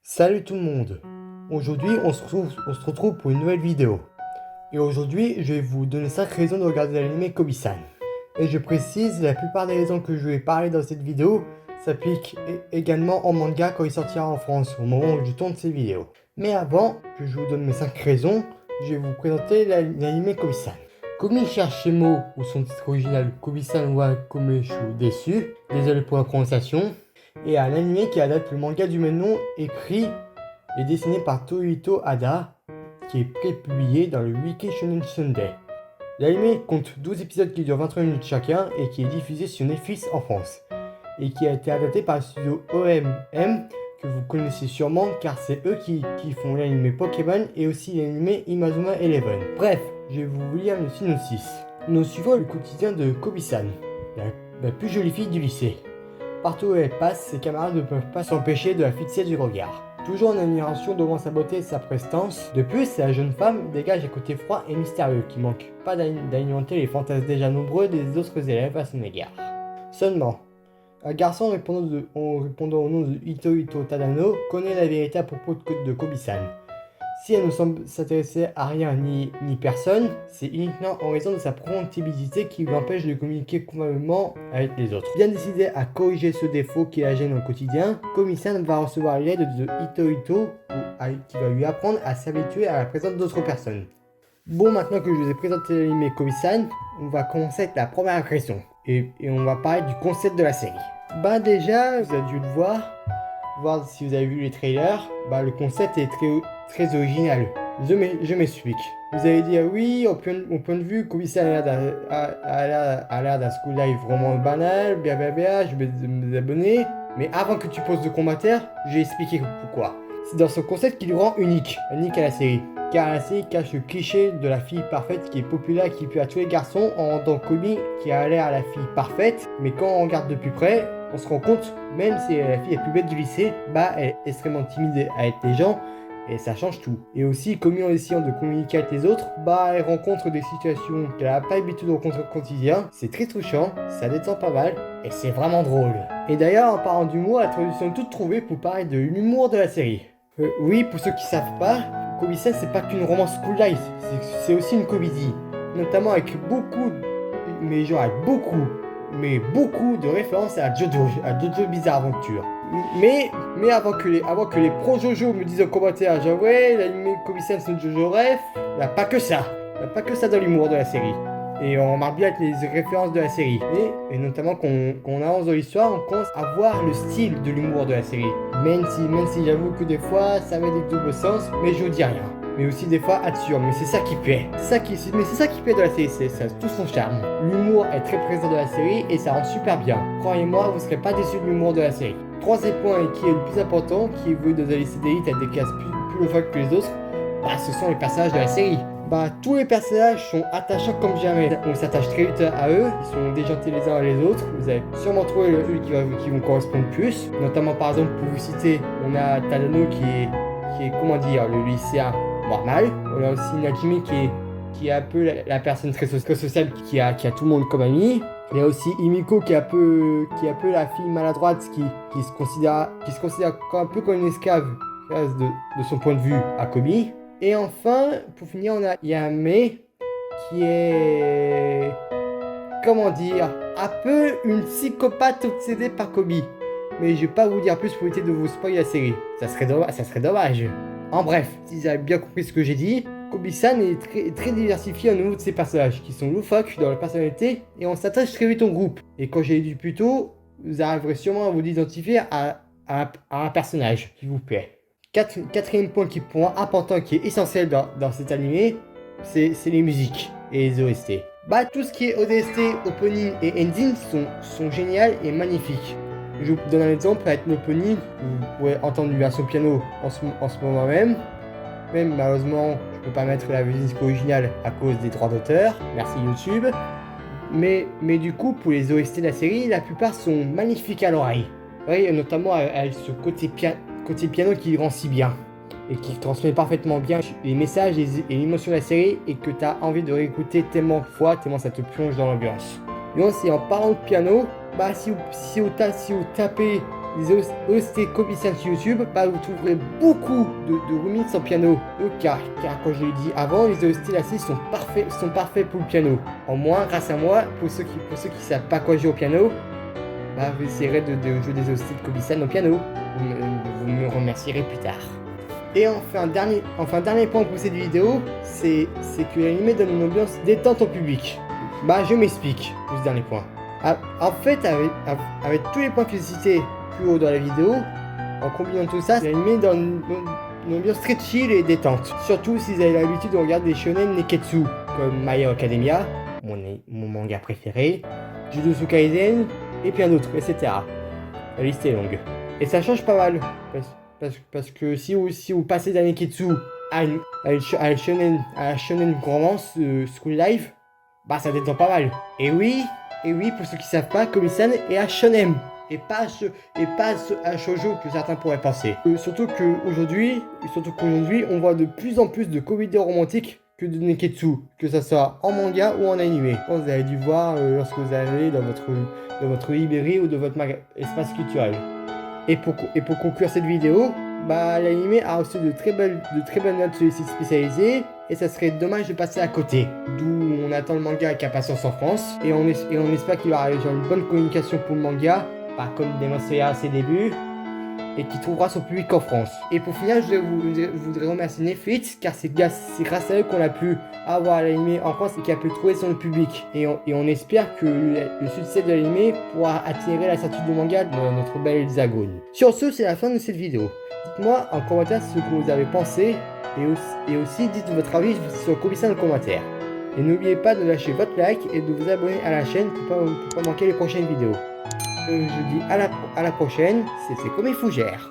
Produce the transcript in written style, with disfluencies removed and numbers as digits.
Salut tout le monde. Aujourd'hui on se retrouve pour une nouvelle vidéo. Et aujourd'hui je vais vous donner 5 raisons de regarder l'anime Kobi-san. Et je précise, la plupart des raisons que je vais parler dans cette vidéo s'appliquent également en manga quand il sortira en France au moment où je tourne ces vidéos. Mais avant que je vous donne mes 5 raisons, je vais vous présenter l'anime Kobi-san. Komi cherche ses mots ou son titre original Kobi-san wa Komeshu Desu, désolé pour la prononciation, et un anime qui adapte le manga du même nom, écrit et dessiné par Toyohito Hada, qui est prépublié dans le Weekly Shonen Sunday. L'anime compte 12 épisodes qui durent 23 minutes chacun et qui est diffusé sur Netflix en France, et qui a été adapté par le studio OMM, que vous connaissez sûrement car c'est eux qui font l'anime Pokémon et aussi l'anime Inazuma Eleven. Bref, je vais vous lire le synopsis. Nous suivons le quotidien de Kobi-san, la plus jolie fille du lycée. Partout où elle passe, ses camarades ne peuvent pas s'empêcher de la fixer du regard. Toujours en admiration devant sa beauté et sa prestance, de plus, la jeune femme dégage un côté froid et mystérieux qui manque pas d'alimenter les fantasmes déjà nombreux des autres élèves à son égard. Seulement, un garçon répondant au nom de Hitohito Tadano connaît la vérité à propos de Kobi-san. Si elle ne semble s'intéresser à rien ni personne, c'est uniquement en raison de sa promptibilité qui l'empêche de communiquer convenablement avec les autres. Bien décidé à corriger ce défaut qui la gêne au quotidien, Komi-san va recevoir l'aide de Hitohito qui va lui apprendre à s'habituer à la présence d'autres personnes. Bon, maintenant que je vous ai présenté l'anime Kobi-san, on va commencer avec la première impression. Et on va parler du concept de la série. Bah déjà, vous avez dû le voir si vous avez vu les trailers, le concept est très original. Je m'explique. Vous allez dire oui, au point de vue, Kobi-san a l'air d'un school life vraiment banal, blablabla, je vais me abonner. Mais avant que tu poses de commentaires, je vais expliquer pourquoi. C'est dans ce concept qui le rend unique à la série. Car la série cache le cliché de la fille parfaite qui est populaire et qui plaît à tous les garçons en rendant Komi qui a l'air à la fille parfaite. Mais quand on regarde de plus près, on se rend compte, même si la fille est plus bête du lycée, elle est extrêmement timide avec les gens et ça change tout. Et aussi, Komi en essayant de communiquer avec les autres, elle rencontre des situations qu'elle n'a pas l'habitude de rencontrer au quotidien. C'est très touchant, ça détend pas mal et c'est vraiment drôle. Et d'ailleurs, en parlant d'humour, la traduction est toute trouvée pour parler de l'humour de la série. Oui, pour ceux qui savent pas, Kobi-san c'est pas qu'une romance school life, c'est aussi une comédie, notamment avec beaucoup de références à Jojo Bizarre Adventure. Mais avant que les pro Jojo me disent en commentaire, genre ouais, l'anime Kobi-san c'est une Jojo ref, il n'y a pas que ça. Il n'y a pas que ça dans l'humour de la série. Et on remarque bien avec les références de la série. Et notamment qu'on avance dans l'histoire, on commence à voir le style de l'humour de la série. Même si j'avoue que des fois ça met des doubles sens, mais je vous dis rien. Mais aussi des fois absurde, mais c'est ça qui plaît. C'est ça qui plaît de la série, ça a tout son charme. L'humour est très présent dans la série et ça rend super bien. Croyez-moi, vous ne serez pas déçus de l'humour de la série. Troisième point et qui est le plus important, qui évolue dans la liste d'élite avec des cases plus loufoques que les autres, ce sont les personnages de la série. Tous les personnages sont attachants comme jamais. On s'attache très vite à eux, ils sont déjantés les uns les autres. Vous allez sûrement trouver ceux qui vont correspondre plus. Notamment par exemple pour vous citer, on a Tadano qui est comment dire, le lycéen normal. On a aussi Najimi qui est un peu la personne très sociable qui a tout le monde comme ami. Il y a aussi Himiko qui est un peu la fille maladroite qui se considère un peu comme une esclave de son point de vue à Komi. Et enfin, pour finir, on a Yame qui est, comment dire, un peu une psychopathe obsédée par Komi. Mais je vais pas vous dire plus pour éviter de vous spoiler la série. Ça serait dommage. En bref, si vous avez bien compris ce que j'ai dit, Kobi-san est très diversifié au niveau de ses personnages, qui sont loufoques dans leur personnalité, et on s'attache très vite au groupe. Et quand j'ai dit plus tôt, vous arriverez sûrement à vous identifier à un personnage qui vous plaît. Quatrième point qui est pour moi important, qui est essentiel dans cet animé, c'est les musiques et les OST. Tout ce qui est OST, opening et ending sont géniales et magnifiques. Je vous donne un exemple avec l'opening, vous pourrez entendre une version piano en ce moment même. Même malheureusement, je ne peux pas mettre la musique originale à cause des droits d'auteur, merci YouTube. Mais du coup, pour les OST de la série, la plupart sont magnifiques à l'oreille. Oui, notamment avec ce côté piano qui rend si bien et qui transmet parfaitement bien les messages et l'émotion de la série et que tu as envie de réécouter tellement ça te plonge dans l'ambiance. Et aussi en parlant de piano, si vous tapez les OST Kobe-san sur YouTube, bah, vous trouverez beaucoup de remix en piano. Car comme je l'ai dit avant, les OST là sont parfaits pour le piano. En moins, grâce à moi, pour ceux qui savent pas quoi jouer au piano, bah, vous essayerez de jouer des OST de Kobe-san au piano. Vous me remercierez plus tard. Et enfin, dernier point pour cette vidéo, c'est que l'anime donne une ambiance détente au public. Bah, je m'explique pour ce dernier point. En fait, avec tous les points que j'ai cités plus haut dans la vidéo, en combinant tout ça, l'anime donne une ambiance très chill et détente. Surtout si vous avez l'habitude de regarder des shonen neketsu, comme My Hero Academia, mon manga préféré, Jujutsu Kaisen, et plein d'autres, etc. La liste est longue. Et ça change pas mal, parce que si vous passez d'un neketsu à la shonen romance School Life, bah ça détend pas mal. Et oui, pour ceux qui savent pas, Kobe-san est un shonen et pas un shoujo que certains pourraient penser. Surtout qu'aujourd'hui, on voit de plus en plus de comédies romantiques que de neketsu, que ça soit en manga ou en animé. Vous avez dû voir lorsque vous allez dans votre librairie ou de votre espace culturel. Et pour conclure cette vidéo, bah, l'anime a reçu de très belles notes sur les sites spécialisés et ça serait dommage de passer à côté. D'où on attend le manga avec impatience en France et on espère qu'il y aura une bonne communication pour le manga, par comme démontré à ses débuts, et qui trouvera son public en France. Et pour finir, je voudrais remercier Netflix car c'est grâce à eux qu'on a pu avoir l'anime en France et qu'il a pu trouver son public. Et on espère que le succès de l'anime pourra attirer la sortie du manga dans notre belle hexagone. Sur ce, c'est la fin de cette vidéo. Dites-moi en commentaire ce que vous avez pensé et aussi dites votre avis sur Kobe-san en commentaire. Et n'oubliez pas de lâcher votre like et de vous abonner à la chaîne pour pas manquer les prochaines vidéos. Je dis à la prochaine, c'est comme Fougère.